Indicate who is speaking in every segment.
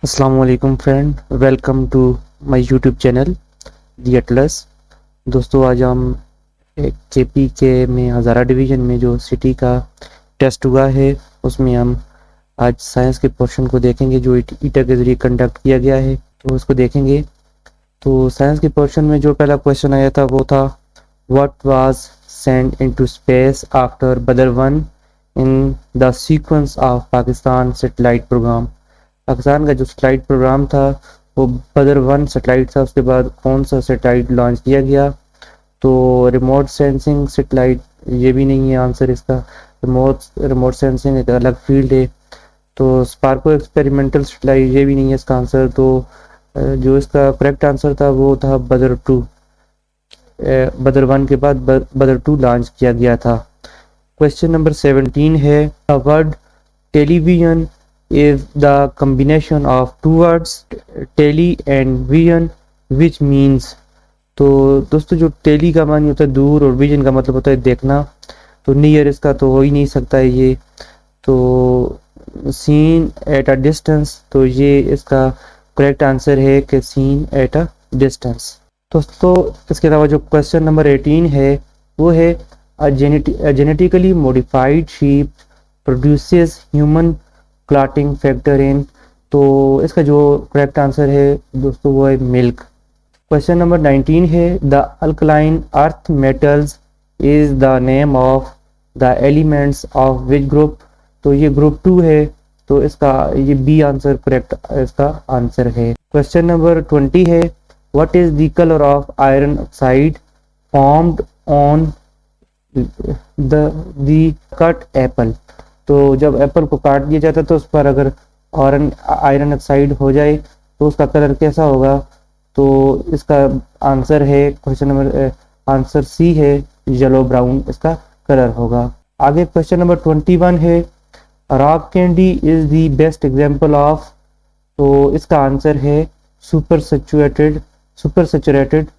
Speaker 1: अस्सलामुअलैकुम friend, welcome to my YouTube channel the Atlas. दोस्तों, आज हम एक केपी के में हज़ारा डिवीज़न में जो सिटी का टेस्ट हुआ है उसमें हम आज साइंस के पोर्शन को देखेंगे जो ईटा के ज़रिए कंडक्ट किया गया है, तो उसको देखेंगे। तो साइंस के पोर्शन में जो पहला क्वेश्चन आया था वो था, what was sent into space after Badr 1 in the sequence of Pakistan satellite programme. Pakistan का जो सैटेलाइट प्रोग्राम था वो बदर 1 सैटेलाइट था। उसके बाद कौन सा सैटेलाइट लॉन्च किया गया? तो रिमोट सेंसिंग सैटेलाइट, ये भी नहीं है आंसर इसका। रिमोट सेंसिंग एक अलग फील्ड है। तो स्पार्को एक्सपेरिमेंटल सैटेलाइट, ये भी नहीं है इसका आंसर। तो जो इसका करेक्ट आंसर था वो था बदर 2। बदर 1 के बाद बदर 2 लॉन्च किया गया था। क्वेश्चन नंबर 17 है, the word television is the combination of two words tele and vision which means। तो दोस्तों, जो टेली का मान होता है दूर और विजन का मतलब होता है देखना, तो नियर इसका तो हो ही नहीं सकता है ये। तो सीन एट अ डिस्टेंस, तो ये इसका करेक्ट आंसर है कि सीन एट अ डिस्टेंस। दोस्तों, इसके अलावा जो क्वेश्चन नंबर 18 है वो है, genetically modified sheep produces human clotting factor in. तो इसका जो करेक्ट आंसर है दोस्तों वो है मिल्क। क्वेश्चन नंबर 19 है, the alkaline earth metals is the name of the elements of which group. तो ये ग्रुप 2 है, तो इसका ये बी आंसर करेक्ट इसका आंसर है। क्वेश्चन नंबर 20 है, what is the colour of iron oxide formed on the cut Apple. तो जब एप्पल को काट दिया जाता है तो उस पर अगर आयरन ऑक्साइड हो जाए तो उसका कलर कैसा होगा? तो इसका आंसर है क्वेश्चन नंबर आंसर सी है, येलो ब्राउन इसका कलर होगा। आगे क्वेश्चन नंबर 21 है, rock candy is the best example of. तो इसका आंसर है super saturated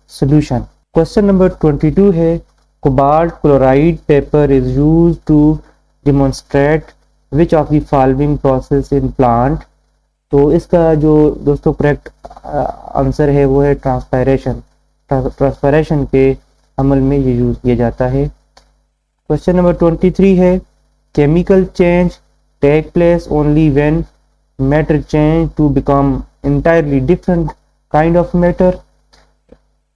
Speaker 1: solution. Question number 22 है, cobalt chloride paper is used to demonstrate which of the following process in plant। तो इसका जो दोस्तों करेक्ट आंसर है वो है ट्रांसपैरेशन के अमल में ये यूज किया जाता है। क्वेश्चन नंबर 23 है, chemical change take place only when matter change to become entirely different kind of matter।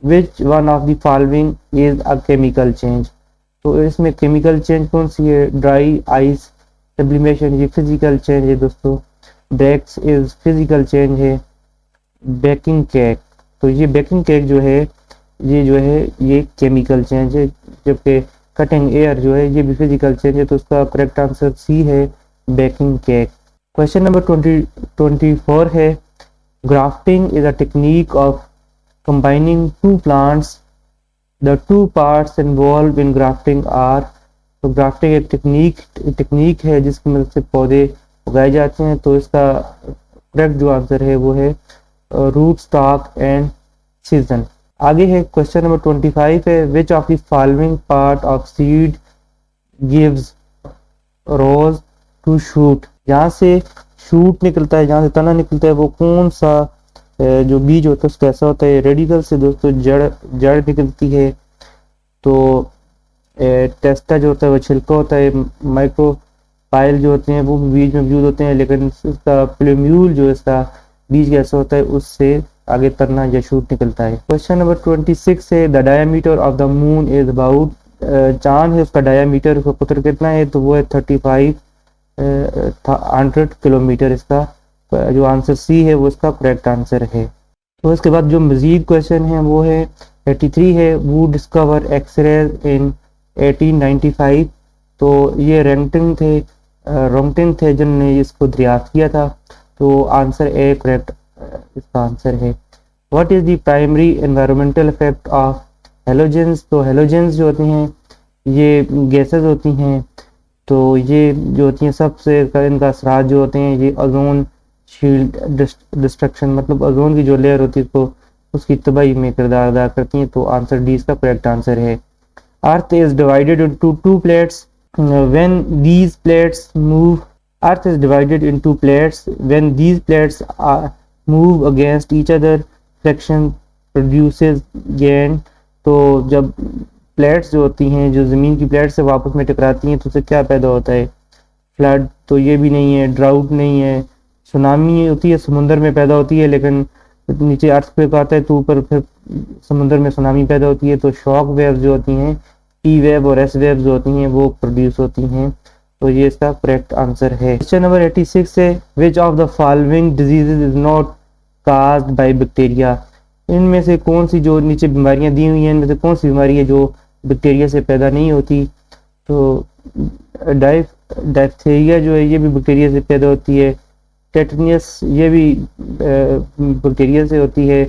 Speaker 1: which one of the following is a chemical change। तो इसमें केमिकल चेंज कौन सी है? ड्राई आइस सब्लिमेशन, ये physical change है दोस्तों। Breaks is physical change है। Baking cake, तो ये बेकिंग केक जो है ये केमिकल चेंज है, जबकि कटिंग एयर जो है ये भी फिजिकल चेंज है। तो उसका करेक्ट आंसर सी है, बेकिंग केक। क्वेश्चन नंबर 24 है, grafting is a technique of combining two plants. The two parts involved in grafting are। तो ग्राफ्टिंग एक टेक्निक है जिसकी मदद से पौधे उगाए जाते हैं। तो इसका करेक्ट जो आंसर है वो है रूट स्टॉक एंड सीजन। आगे है क्वेश्चन नंबर 25 है, which of the following part of seed gives rise to shoot. जहाँ से शूट निकलता है, जहाँ से तना निकलता है, वो कौन सा जो बीज होता है उसका कैसा होता है? रेडिकल से दोस्तों जड़ निकलती है। तो टेस्टा जो होता है वो छिलका होता है। माइक्रोपाइल जो होते हैं वो बीज में मौजूद होते हैं, लेकिन इसका प्लूम्यूल जो इसका बीज कैसा होता है उससे आगे तना या शूट निकलता है। क्वेश्चन नंबर 26 है, the diameter of the moon is about. चांद है उसका डायमीटर उसका कुतर कितना है? तो वो है 3500 किलोमीटर। इसका जो आंसर सी है वो इसका करेक्ट आंसर है। तो इसके बाद जो मजीद क्वेश्चन है वो है 83 है, वो डिस्कवर एक्सरेज इन 1895। तो ये रोंगटिन थे जिन्होंने इसको दरियाफ्त किया था। तो आंसर ए करेक्ट इसका आंसर है। What is the primary environmental effect of halogens. तो हेलोजेंस जो होती हैं ये गैसेस होती हैं। तो ये जो होती हैं सबसे इनका असरात जो होते हैं ये ओजोन शील्ड डिस्ट्रक्शन, मतलब ओजोन की जो लेयर होती है तो उसकी तबाही में किरदार अदा करती हैं। तो आंसर डी इसका करेक्ट आंसर है। Earth is divided into two plates, when these plates move Earth is divided into plates. When these plates move against each other, friction produces gain. तो जब प्लेट्स जो होती हैं, जो ज़मीन की प्लेट से वापस में टकराती हैं, तो उससे क्या पैदा होता है? फ्लड। तो ये भी नहीं है, ड्राउट नहीं है। सुनामी होती है समुंदर में पैदा होती है, लेकिन नीचे अर्थक्वेक आता है तो ऊपर फिर समुंदर में सुनामी पैदा होती है। तो शॉक वेव्स जो होती हैं, ई वेव और एस वेव जो होती हैं, वो प्रोड्यूस होती हैं। तो ये इसका करेक्ट आंसर है। क्वेश्चन नंबर 86 है, which of the following diseases is not caused by bacteria? इनमें से कौन सी जो नीचे बीमारियां दी हुई हैं, इनमें से कौन सी बीमारी है जो बैक्टीरिया से पैदा नहीं होती? तो डायफ्थेरिया जो है ये भी बैक्टीरिया से पैदा होती है। टेटनियस ये भी बैक्टीरिया से होती है।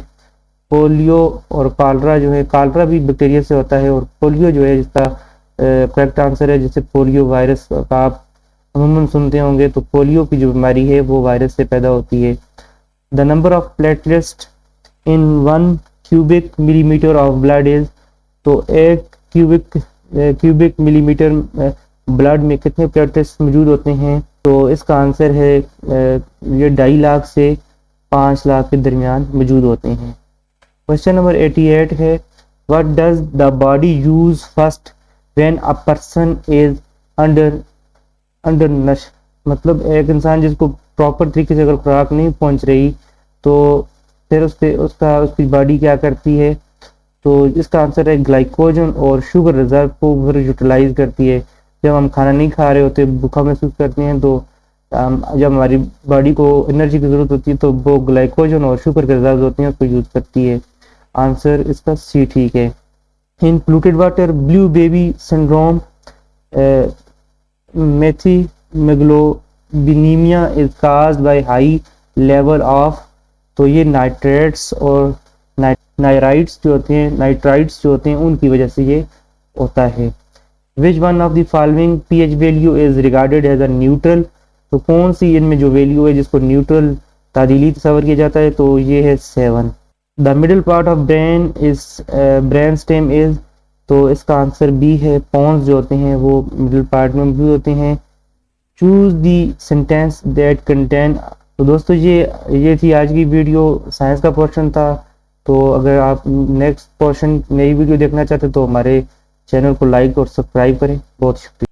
Speaker 1: पोलियो और कालरा जो है, कालरा भी बैक्टीरिया से होता है। और पोलियो जो है जिसका करेक्ट आंसर है, जैसे पोलियो वायरस का आप अमूमन सुनते होंगे, तो पोलियो की जो बीमारी है वो वायरस से पैदा होती है। The number of platelets in 1 cubic millimetre of blood is, तो एक क्यूबिक मिलीमीटर ब्लड में कितने प्लेटलेट्स मौजूद होते हैं? तो इसका आंसर है ये 2.5 लाख से 5 लाख के दरमियान मौजूद होते हैं। क्वेश्चन नंबर 88 है, what does the body use first when a person is undernourished? मतलब एक इंसान जिसको प्रॉपर तरीके से अगर खुराक नहीं पहुंच रही, तो फिर उसकी बॉडी क्या करती है? तो इसका आंसर है ग्लाइकोजन और शुगर रिजर्व को फिर यूटिलाइज करती है। जब हम खाना नहीं खा रहे होते, भूखा महसूस करते हैं, तो जब हमारी बॉडी को एनर्जी की ज़रूरत होती है, तो वो ग्लाइकोजन और शुगर के रिजर्व होते हैं, उसको यूज़ करती है। आंसर इसका सी ठीक है। In polluted water blue baby syndrome methemoglobinemia is caused by high level of, तो ये नाइट्रेट्स और नाइट्राइट्स जो होते हैं उनकी वजह से ये होता है। Which one of the following pH value is regarded as a neutral? तो कौन सी इनमें जो वैल्यू है जिसको न्यूट्रल तादीली तस्वर किया जाता है? तो ये है 7। The middle part of brain stem is, तो इसका आंसर बी है। पॉन्स जो होते हैं वो मिडिल पार्ट में मौजूद होते हैं। Choose the sentence that contain, तो दोस्तों ये थी आज की वीडियो, साइंस का पोर्शन था। तो अगर आप नेक्स्ट पोर्शन नई वीडियो देखना चाहते तो हमारे चैनल को लाइक और सब्सक्राइब करें। बहुत शुक्रिया।